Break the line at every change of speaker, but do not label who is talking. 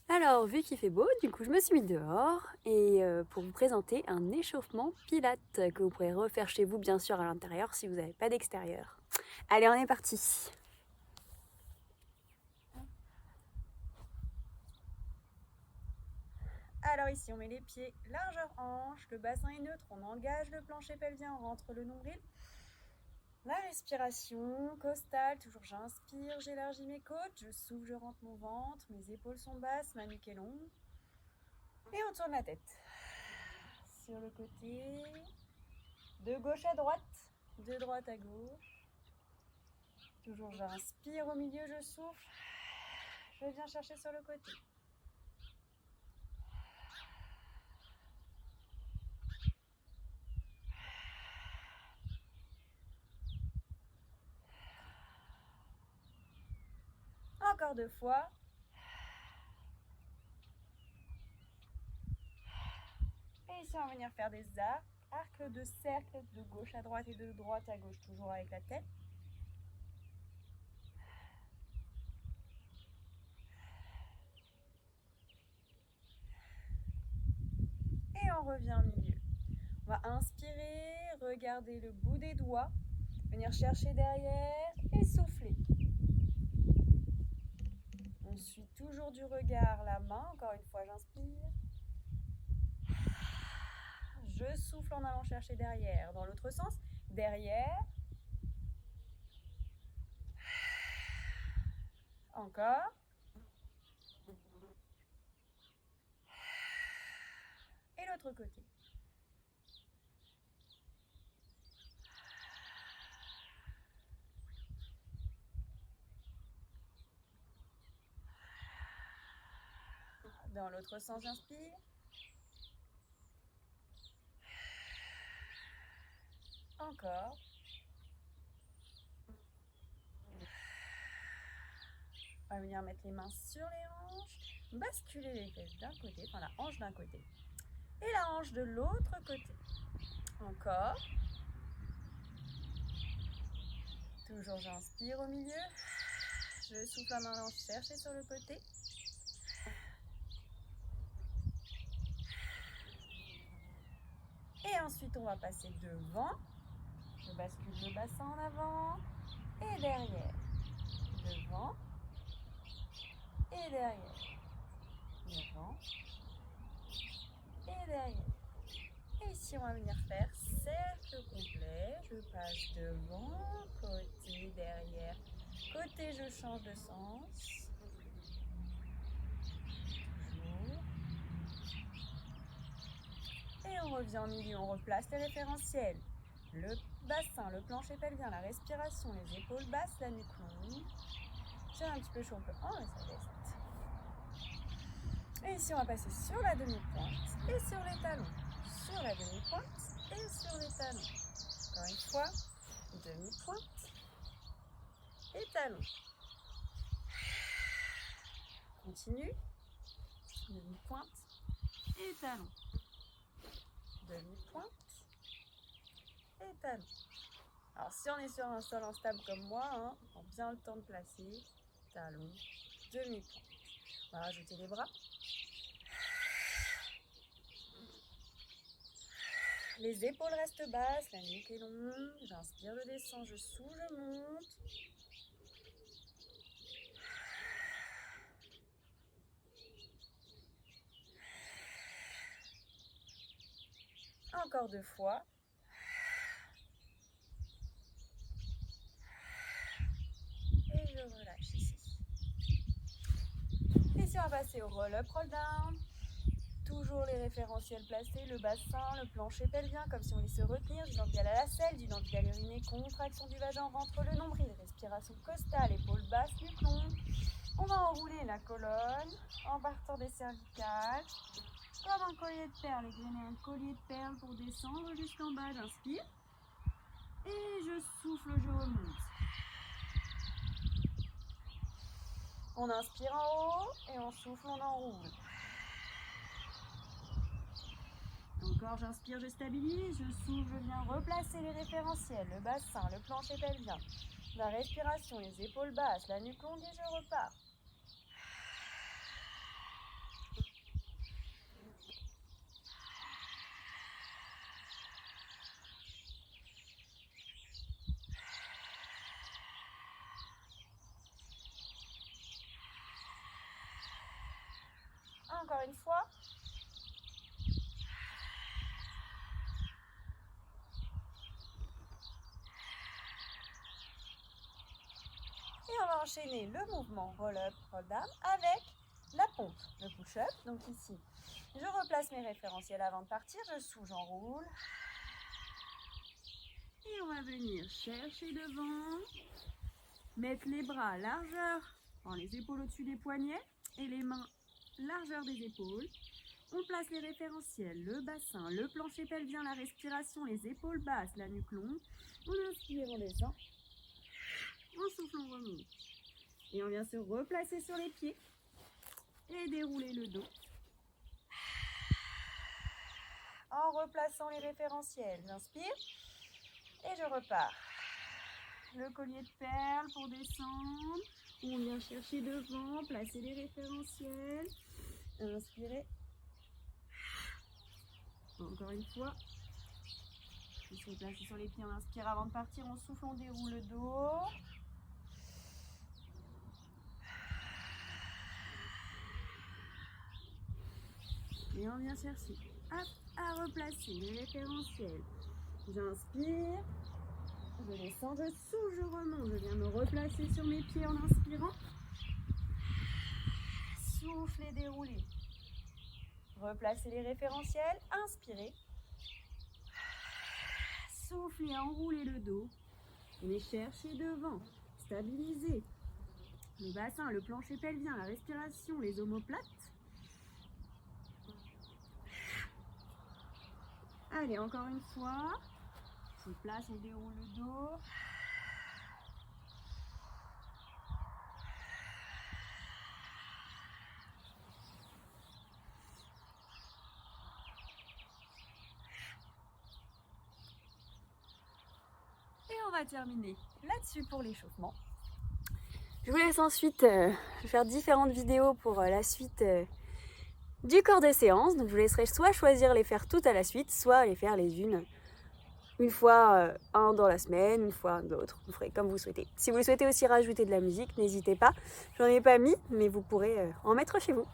Alors, vu qu'il fait beau, du coup, je me suis mise dehors et pour vous présenter un échauffement pilates que vous pourrez refaire chez vous, bien sûr, à l'intérieur si vous n'avez pas d'extérieur. Allez, on est parti. Alors ici, on met les pieds largeur hanche, le bassin est neutre, on engage le plancher pelvien, on rentre le nombril. La respiration, costale, toujours j'inspire, j'élargis mes côtes, je souffle, je rentre mon ventre, mes épaules sont basses, ma nuque est longue. Et on tourne la tête. Sur le côté, de gauche à droite, de droite à gauche. Toujours j'inspire au milieu, je souffle. Je viens chercher sur le côté. Encore 2 fois. Et ici, on va venir faire des arcs de cercle de gauche à droite et de droite à gauche, toujours avec la tête. Et on revient au milieu. On va inspirer, regarder le bout des doigts, venir chercher derrière et souffler. On suit toujours du regard la main, encore une fois j'inspire. Je souffle en allant chercher derrière. Dans l'autre sens, derrière. Encore. Et l'autre côté. Dans l'autre sens, j'inspire. Encore. On va venir mettre les mains sur les hanches, basculer les fesses d'un côté, enfin la hanche d'un côté, et la hanche de l'autre côté. Encore. Toujours j'inspire au milieu. Je souffle en allant chercher sur le côté. Et ensuite, on va passer devant. Je bascule le bassin en avant et derrière. Devant et derrière. Devant et derrière. Et ici, on va venir faire cercle complet. Je passe devant, côté, derrière. Côté, je change de sens. Toujours. Et on revient au milieu, on replace les référentiels. Le bassin, le plancher pelvien, la respiration, les épaules basses, la nuque longue. Tire un petit peu chaud, on peut enlever sa veste. Et ici, on va passer sur la demi-pointe et sur les talons. Sur la demi-pointe et sur les talons. Encore une fois, demi-pointe et talons. Continue. Demi-pointe et talons. Demi-pointe et talons. Alors, si on est sur un sol instable comme moi, prend bien le temps de placer. Talons, demi-pointe. On va rajouter les bras. Les épaules restent basses, la nuque est longue. J'inspire, je descends, je souffle, je monte. Encore 2 fois. Et je relâche ici. Ici, on va passer au roll-up, roll-down. Toujours les référentiels placés, le bassin, le plancher pelvien, comme si on voulait se retenir, du dental à la selle, du dental uriné, contraction du vagin, rentre le nombril, respiration costale, épaules basses, nuque longue. On va enrouler la colonne en partant des cervicales, comme un collier de perles, égrener un collier de perles pour descendre jusqu'en bas, j'inspire. Et je souffle, je remonte. On inspire en haut et on souffle, on enroule. Encore, j'inspire, je stabilise, je souffle, je viens replacer les référentiels, le bassin, le plancher pelvien, la respiration, les épaules basses, la nuque longue et je repars. encore une fois. Et on va enchaîner le mouvement roll-up, roll-down avec la pompe, le push-up. Donc ici, je replace mes référentiels avant de partir, je j'enroule. Et on va venir chercher devant, mettre les bras largeur, les épaules au-dessus des poignets et les mains largeur des épaules. On place les référentiels, le bassin, le plancher pelvien, la respiration, les épaules basses, la nuque longue. On inspire, on descend. On souffle, on remonte. Et on vient se replacer sur les pieds et dérouler le dos. En replaçant les référentiels, j'inspire et je repars. Le collier de perles pour descendre. On vient chercher devant, placer les référentiels. Inspirez. Encore une fois. On se replace sur les pieds, on inspire avant de partir, on souffle, on déroule le dos. Et on vient chercher à replacer les référentiels. J'inspire, je descends, je souffle, je remonte. Je viens me replacer sur mes pieds en inspirant. Souffle et déroulez. Replacez les référentiels, inspirez. Soufflez, enroulez le dos. Venez chercher devant, stabilisez le bassin, le plancher pelvien, la respiration, les omoplates. Allez, encore une fois. On se place, on déroule le dos. Et on va terminer là-dessus pour l'échauffement. Je vous laisse ensuite faire différentes vidéos pour la suite du corps de séance. Donc je vous laisserai soit choisir les faire toutes à la suite, soit les faire les unes. Une fois un dans la semaine, une fois l'autre. Vous ferez comme vous souhaitez. Si vous souhaitez aussi rajouter de la musique, n'hésitez pas. J'en ai pas mis, mais vous pourrez en mettre chez vous.